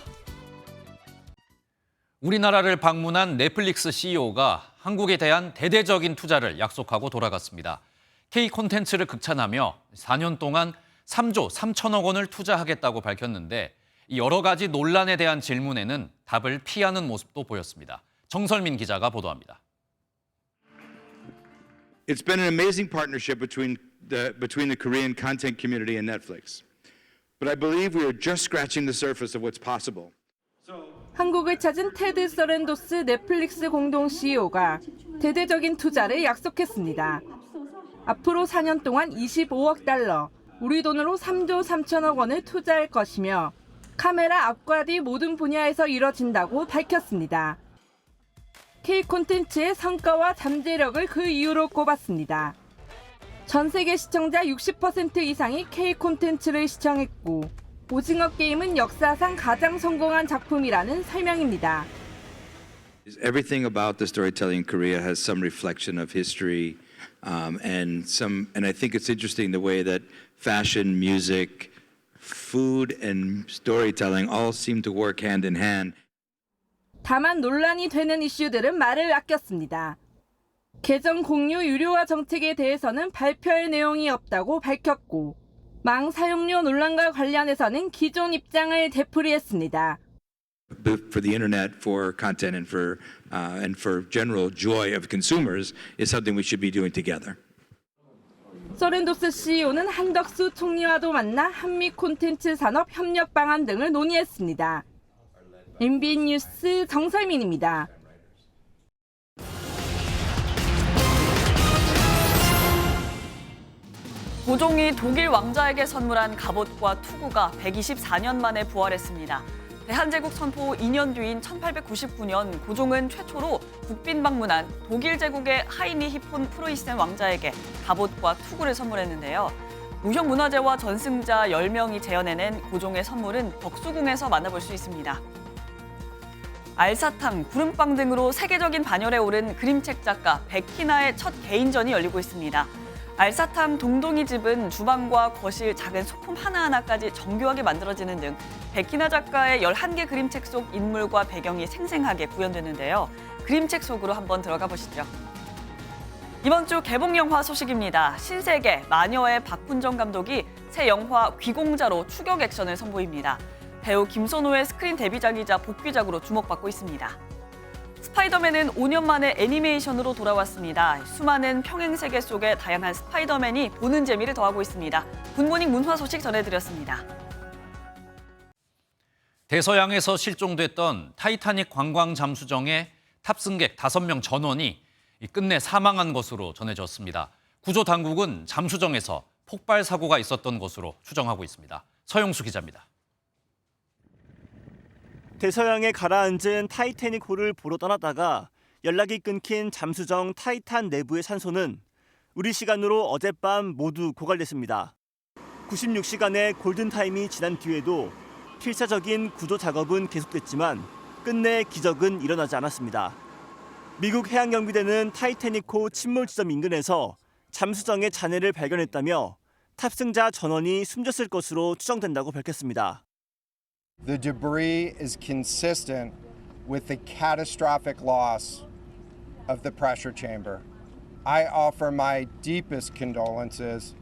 우리나라를 방문한 넷플릭스 CEO가 한국에 대한 대대적인 투자를 약속하고 돌아갔습니다. K 콘텐츠를 극찬하며 4년 동안 3조 3천억 원을 투자하겠다고 밝혔는데 이 여러 가지 논란에 대한 질문에는 답을 피하는 모습도 보였습니다. 정설민 기자가 보도합니다. It's been an amazing partnership between the Korean content community and Netflix. But I believe we are just scratching the surface of what's possible. 한국을 찾은 테드 서렌도스 넷플릭스 공동 CEO가 대대적인 투자를 약속했습니다. 앞으로 4년 동안 25억 달러, 우리 돈으로 3조 3천억 원을 투자할 것이며 카메라 앞과 뒤 모든 분야에서 이뤄진다고 밝혔습니다. K 콘텐츠의 성과와 잠재력을 그 이유로 꼽았습니다. 전 세계 시청자 60% 이상이 K 콘텐츠를 시청했고 오징어 게임은 역사상 가장 성공한 작품이라는 설명입니다. Everything about the storytelling in Korea has some reflection of history, and I think it's interesting the way that fashion, music, food, and storytelling all seem to work hand in hand. 다만 논란이 되는 이슈들은 말을 아꼈습니다. 계정 공유 유료화 정책에 대해서는 발표할 내용이 없다고 밝혔고 망 사용료 논란과 관련해서는 기존 입장을 되풀이했습니다. For the internet, for content, and for general joy of consumers is something we should be doing together. 서렌도스 CEO는 한덕수 총리와도 만나 한미 콘텐츠 산업 협력 방안 등을 논의했습니다. MBN 뉴스 정설민입니다. 고종이 독일 왕자에게 선물한 갑옷과 투구가 124년 만에 부활했습니다. 대한제국 선포 2년 뒤인 1899년 고종은 최초로 국빈 방문한 독일 제국의 하이니히 폰 프로이센 왕자에게 갑옷과 투구를 선물했는데요. 무형문화재와 전승자 10명이 재현해낸 고종의 선물은 덕수궁에서 만나볼 수 있습니다. 알사탕, 구름빵 등으로 세계적인 반열에 오른 그림책 작가 백희나의 첫 개인전이 열리고 있습니다. 알사탕 동동이 집은 주방과 거실, 작은 소품 하나하나까지 정교하게 만들어지는 등 백희나 작가의 11개 그림책 속 인물과 배경이 생생하게 구현되는데요. 그림책 속으로 한번 들어가 보시죠. 이번 주 개봉 영화 소식입니다. 신세계, 마녀의 박훈정 감독이 새 영화 귀공자로 추격 액션을 선보입니다. 배우 김선호의 스크린 데뷔작이자 복귀작으로 주목받고 있습니다. 스파이더맨은 5년 만에 애니메이션으로 돌아왔습니다. 수많은 평행 세계 속에 다양한 스파이더맨이 보는 재미를 더하고 있습니다. 굿모닝 문화 소식 전해드렸습니다. 대서양에서 실종됐던 타이타닉 관광 잠수정의 탑승객 5명 전원이 끝내 사망한 것으로 전해졌습니다. 구조 당국은 잠수정에서 폭발 사고가 있었던 것으로 추정하고 있습니다. 서영수 기자입니다. 대서양에 가라앉은 타이타닉호를 보러 떠나다가 연락이 끊긴 잠수정 타이탄 내부의 산소는 우리 시간으로 어젯밤 모두 고갈됐습니다. 96시간의 골든타임이 지난 뒤에도 필사적인 구조 작업은 계속됐지만 끝내 기적은 일어나지 않았습니다. 미국 해양경비대는 타이타닉호 침몰 지점 인근에서 잠수정의 잔해를 발견했다며 탑승자 전원이 숨졌을 것으로 추정된다고 밝혔습니다. The debris is consistent with the catastrophic loss of the pressure chamber. I offer my deepest condolences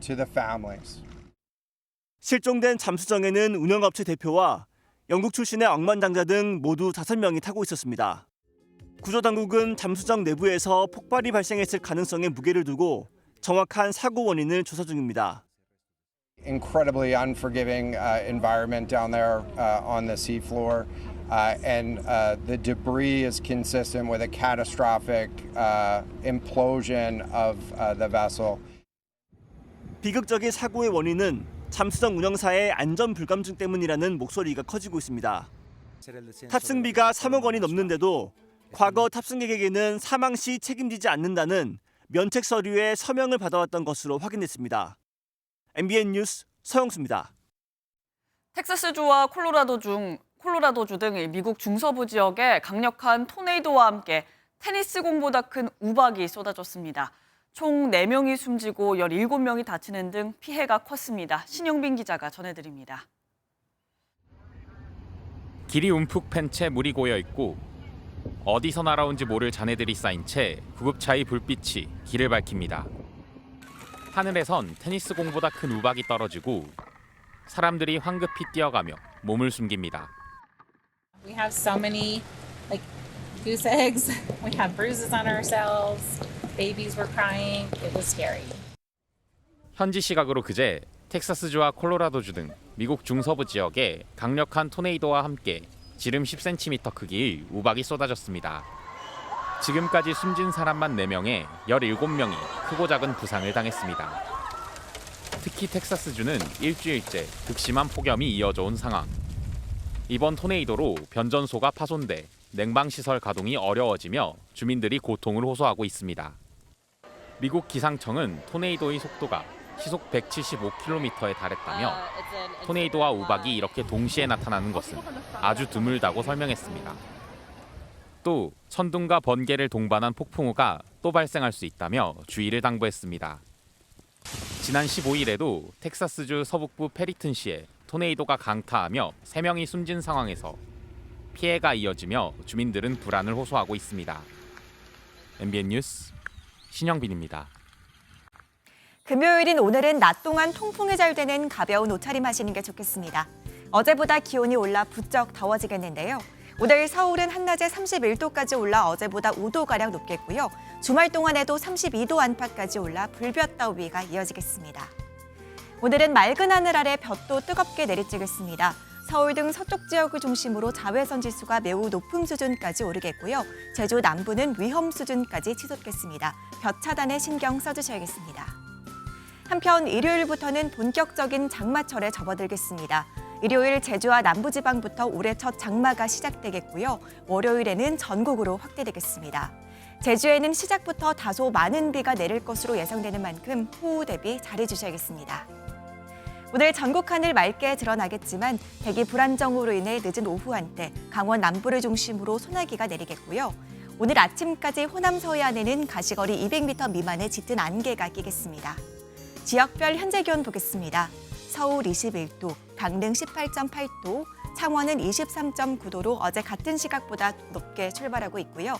to the families. 실종된 잠수정에는 운영업체 대표와 영국 출신의 억만장자 등 모두 5명이 타고 있었습니다. 구조당국은 잠수정 내부에서 폭발이 발생했을 가능성에 무게를 두고 정확한 사고 원인을 조사 중입니다. Incredibly unforgiving environment down there on the seafloor, and the debris is consistent with a catastrophic implosion of the vessel. 비극적인 사고의 원인은 잠수정 운영사의 안전 불감증 때문이라는 목소리가 커지고 있습니다. 탑승비가 3억 원이 넘는데도 과거 탑승객에게는 사망 시 책임지지 않는다는 면책 서류에 서명을 받아왔던 것으로 확인됐습니다. MBN 뉴스 서영수입니다. 텍사스주와 콜로라도주 등 미국 중서부 지역에 강력한 토네이도와 함께 테니스 공보다 큰 우박이 쏟아졌습니다. 총 4명이 숨지고 17명이 다치는 등 피해가 컸습니다. 신영빈 기자가 전해드립니다. 길이 움푹 팬 채 물이 고여 있고 어디서 날아온지 모를 잔해들이 쌓인 채 구급차의 불빛이 길을 밝힙니다. 하늘에선 테니스 공보다 큰 우박이 떨어지고 사람들이 황급히 뛰어가며 몸을 숨깁니다. We have so many like goose eggs. We have bruises on ourselves. Babies were crying. It was scary. 현지 시각으로 그제 텍사스주와 콜로라도주 등 미국 중서부 지역에 강력한 토네이도와 함께 지름 10cm 크기의 우박이 쏟아졌습니다. 지금까지 숨진 사람만 4명에 17명이 크고 작은 부상을 당했습니다. 특히 텍사스주는 일주일째 극심한 폭염이 이어져 온 상황. 이번 토네이도로 변전소가 파손돼 냉방시설 가동이 어려워지며 주민들이 고통을 호소하고 있습니다. 미국 기상청은 토네이도의 속도가 시속 175km에 달했다며 토네이도와 우박이 이렇게 동시에 나타나는 것은 아주 드물다고 설명했습니다. 또 천둥과 번개를 동반한 폭풍우가 또 발생할 수 있다며 주의를 당부했습니다. 지난 15일에도 텍사스주 서북부 페리튼시에 토네이도가 강타하며 3명이 숨진 상황에서 피해가 이어지며 주민들은 불안을 호소하고 있습니다. MBN 뉴스 신영빈입니다. 금요일인 오늘은 낮 동안 통풍이 잘 되는 가벼운 옷차림 하시는 게 좋겠습니다. 어제보다 기온이 올라 부쩍 더워지겠는데요. 오늘 서울은 한낮에 31도까지 올라 어제보다 5도가량 높겠고요. 주말 동안에도 32도 안팎까지 올라 불볕더위가 이어지겠습니다. 오늘은 맑은 하늘 아래 볕도 뜨겁게 내리쬐겠습니다. 서울 등 서쪽 지역을 중심으로 자외선 지수가 매우 높은 수준까지 오르겠고요. 제주 남부는 위험 수준까지 치솟겠습니다. 볕 차단에 신경 써주셔야겠습니다. 한편 일요일부터는 본격적인 장마철에 접어들겠습니다. 일요일 제주와 남부지방부터 올해 첫 장마가 시작되겠고요. 월요일에는 전국으로 확대되겠습니다. 제주에는 시작부터 다소 많은 비가 내릴 것으로 예상되는 만큼 호우 대비 잘해주셔야겠습니다. 오늘 전국 하늘 맑게 드러나겠지만 대기 불안정으로 인해 늦은 오후 한때 강원 남부를 중심으로 소나기가 내리겠고요. 오늘 아침까지 호남 서해안에는 가시거리 200m 미만의 짙은 안개가 끼겠습니다. 지역별 현재 기온 보겠습니다. 서울 21도, 강릉 18.8도, 창원은 23.9도로 어제 같은 시각보다 높게 출발하고 있고요.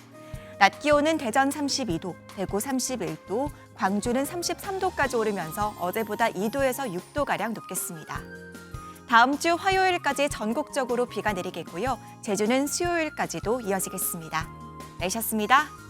낮 기온은 대전 32도, 대구 31도, 광주는 33도까지 오르면서 어제보다 2도에서 6도가량 높겠습니다. 다음 주 화요일까지 전국적으로 비가 내리겠고요. 제주는 수요일까지도 이어지겠습니다. 내셨습니다.